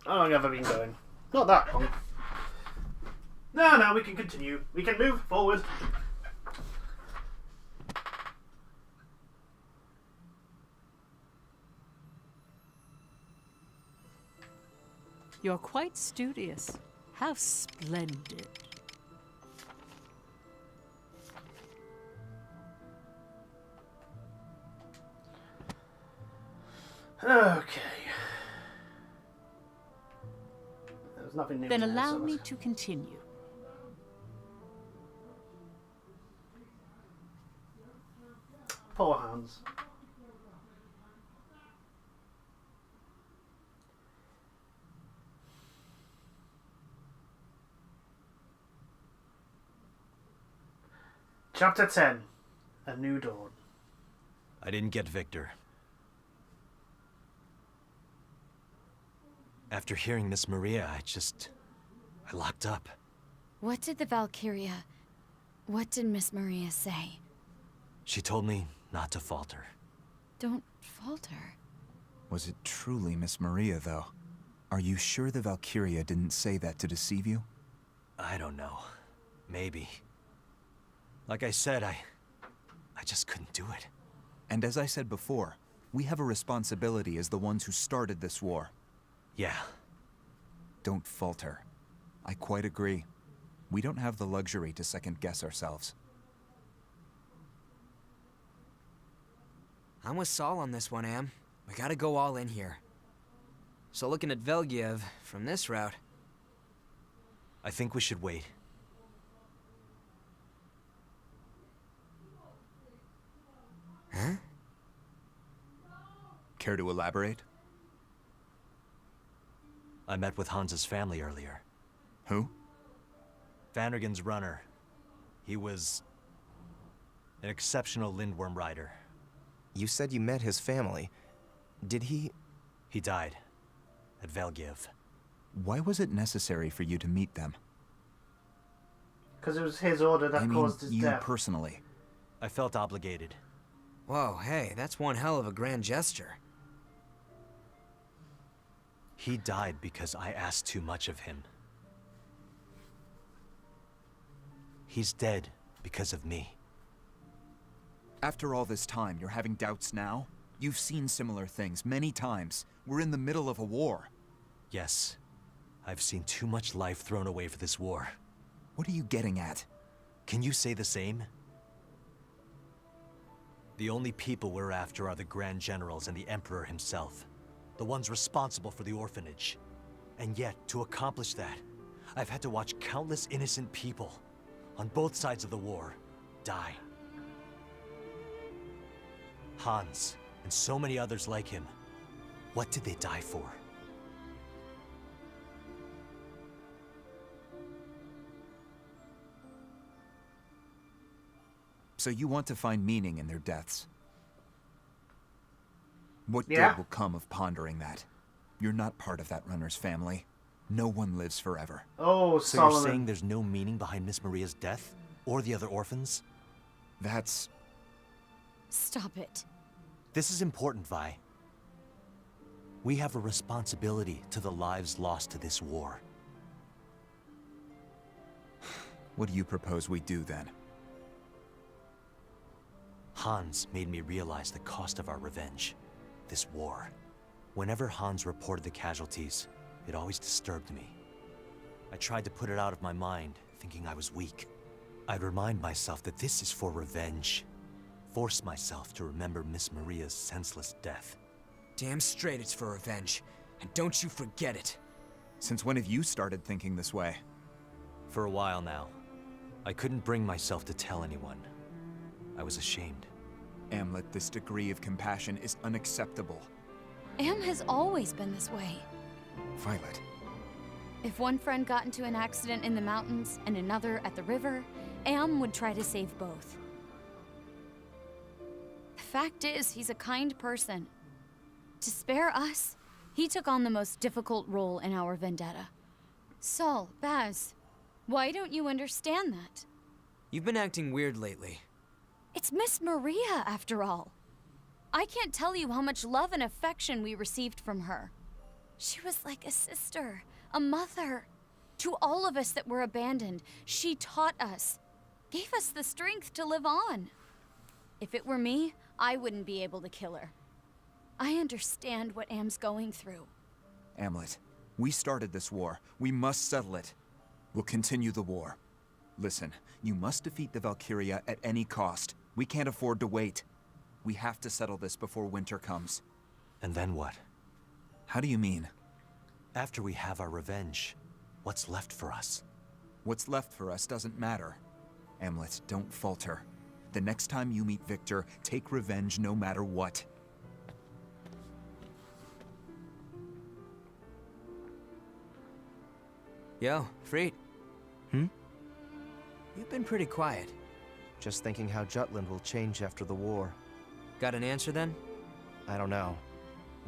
How long have I been going? Not that long. No, we can continue. We can move forward. You're quite studious. How splendid. Okay. There's nothing new. Then allow me to continue. Poor Hans. Chapter 10. A New Dawn. I didn't get Victor. After hearing Miss Maria, I locked up. What did the Valkyria... What did Miss Maria say? She told me not to falter. Don't falter. Was it truly Miss Maria, though? Are you sure the Valkyria didn't say that to deceive you? I don't know. Maybe. Like I said, I just couldn't do it. And as I said before, we have a responsibility as the ones who started this war. Yeah. Don't falter. I quite agree. We don't have the luxury to second-guess ourselves. I'm with Saul on this one, Am. We gotta go all in here. So looking at Velgiev from this route... I think we should wait. Huh? Care to elaborate? I met with Hans's family earlier. Who? Vandergen's runner. He was... an exceptional Lindworm rider. You said you met his family. Did he... He died. At Velgiev. Why was it necessary for you to meet them? Because it was his order that caused his you death. Personally. I felt obligated. Whoa, hey, that's one hell of a grand gesture. He died because I asked too much of him. He's dead because of me. After all this time, you're having doubts now? You've seen similar things many times. We're in the middle of a war. Yes. I've seen too much life thrown away for this war. What are you getting at? Can you say the same? The only people we're after are the Grand Generals and the Emperor himself. The ones responsible for the orphanage. And yet, to accomplish that, I've had to watch countless innocent people, on both sides of the war, die. Hans, and so many others like him, what did they die for? So you want to find meaning in their deaths? What Yeah. good will come of pondering that? You're not part of that runner's family. No one lives forever. Oh, So Soloman. you're saying there's no meaning behind Miss Maria's death? Or the other orphans? That's... Stop it. This is important, Vi. We have a responsibility to the lives lost to this war. What do you propose we do then? Hans made me realize the cost of our revenge. This war. Whenever Hans reported the casualties, it always disturbed me. I tried to put it out of my mind, thinking I was weak. I'd remind myself that this is for revenge. Force myself to remember Miss Maria's senseless death. Damn straight it's for revenge. And don't you forget it. Since when have you started thinking this way? For a while now. I couldn't bring myself to tell anyone. I was ashamed. Amlet, this degree of compassion is unacceptable. Am has always been this way. Violet. If one friend got into an accident in the mountains and another at the river, Am would try to save both. The fact is, he's a kind person. To spare us, he took on the most difficult role in our vendetta. Saul, Baz, why don't you understand that? You've been acting weird lately. It's Miss Maria, after all. I can't tell you how much love and affection we received from her. She was like a sister, a mother. To all of us that were abandoned, she taught us, gave us the strength to live on. If it were me, I wouldn't be able to kill her. I understand what Am's going through. Amlet, we started this war. We must settle it. We'll continue the war. Listen, you must defeat the Valkyria at any cost. We can't afford to wait. We have to settle this before winter comes. And then what? How do you mean? After we have our revenge, what's left for us? What's left for us doesn't matter. Amlet, don't falter. The next time you meet Victor, take revenge no matter what. Yo, Freet. Hmm? You've been pretty quiet. Just thinking how Jutland will change after the war. Got an answer then? I don't know.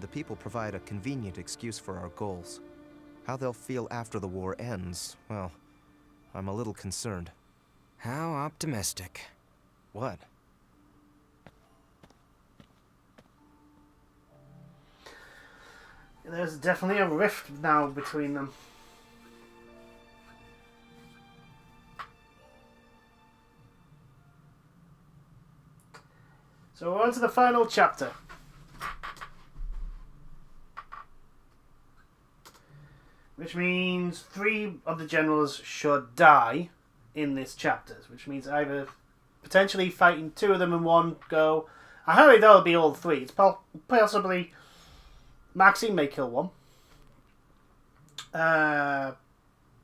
The people provide a convenient excuse for our goals. How they'll feel after the war ends, well, I'm a little concerned. How optimistic. What? There's definitely a rift now between them. So we're on to the final chapter. Which means 3 of the generals should die in this chapter. Which means either potentially fighting 2 of them in one go. I hope that'll be all 3. It's possibly Maxine may kill 1.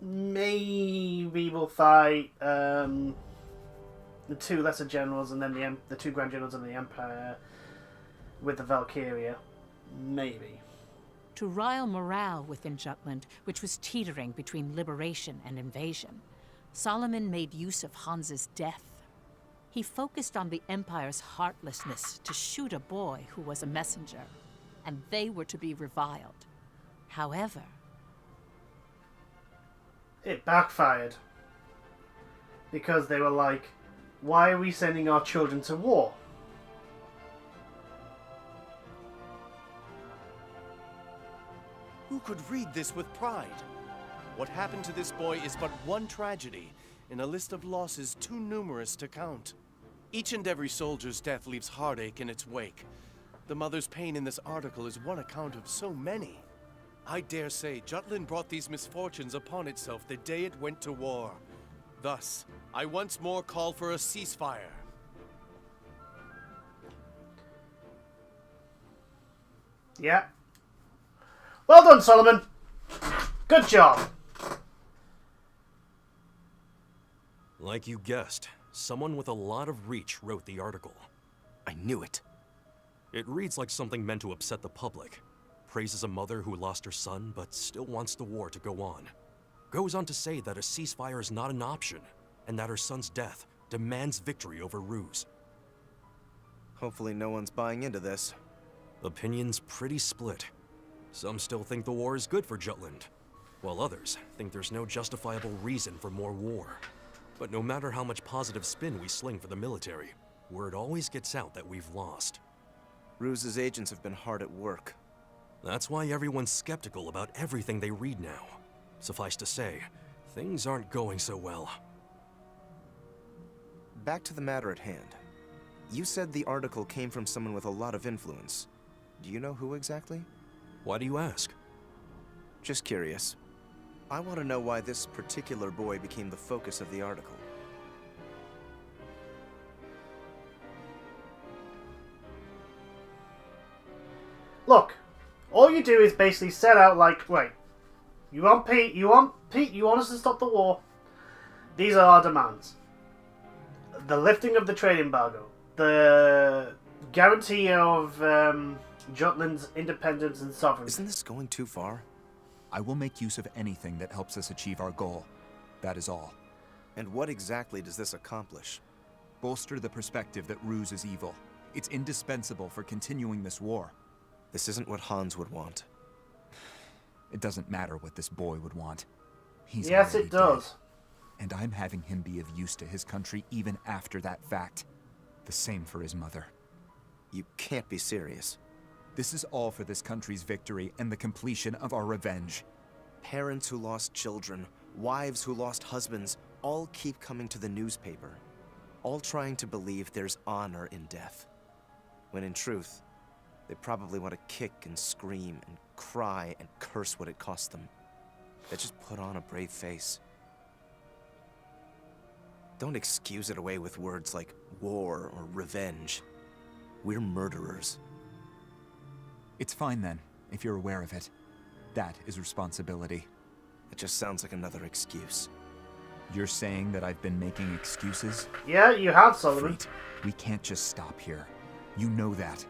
Maybe we'll fight the 2 lesser generals and then the 2 grand generals and the Empire with the Valkyria. Maybe. To rile morale within Jutland, which was teetering between liberation and invasion, Soloman made use of Hans's death. He focused on the Empire's heartlessness to shoot a boy who was a messenger, and they were to be reviled. However, it backfired. Because they were like, why are we sending our children to war? Who could read this with pride? What happened to this boy is but one tragedy in a list of losses too numerous to count. Each and every soldier's death leaves heartache in its wake. The mother's pain in this article is one account of so many. I dare say Jutland brought these misfortunes upon itself the day it went to war. Thus, I once more call for a ceasefire. Yeah. Well done, Soloman. Good job. Like you guessed, someone with a lot of reach wrote the article. I knew it. It reads like something meant to upset the public. Praises a mother who lost her son, but still wants the war to go on. Goes on to say that a ceasefire is not an option, and that her son's death demands victory over Ruse. Hopefully no one's buying into this. Opinions pretty split. Some still think the war is good for Jutland, while others think there's no justifiable reason for more war. But no matter how much positive spin we sling for the military, word always gets out that we've lost. Ruse's agents have been hard at work. That's why everyone's skeptical about everything they read now. Suffice to say, things aren't going so well. Back to the matter at hand. You said the article came from someone with a lot of influence. Do you know who exactly? Why do you ask? Just curious. I want to know why this particular boy became the focus of the article. Look, all you do is basically set out like, wait, you want us to stop the war? These are our demands. The lifting of the trade embargo, the guarantee of Jutland's independence and sovereignty. Isn't this going too far? I will make use of anything that helps us achieve our goal. That is all. And what exactly does this accomplish? Bolster the perspective that Ruse is evil. It's indispensable for continuing this war. This isn't what Hans would want. It doesn't matter what this boy would want. He's Yes, already it does. dead. And I'm having him be of use to his country even after that fact. The same for his mother. You can't be serious. This is all for this country's victory and the completion of our revenge. Parents who lost children, wives who lost husbands, all keep coming to the newspaper, all trying to believe there's honor in death. When in truth, they probably want to kick and scream and cry and curse what it cost them. They just put on a brave face. Don't excuse it away with words like war or revenge. We're murderers. It's fine then, if you're aware of it. That is responsibility. It just sounds like another excuse. You're saying that I've been making excuses? Yeah, you have, Solomon. Fleet, we can't just stop here. You know that.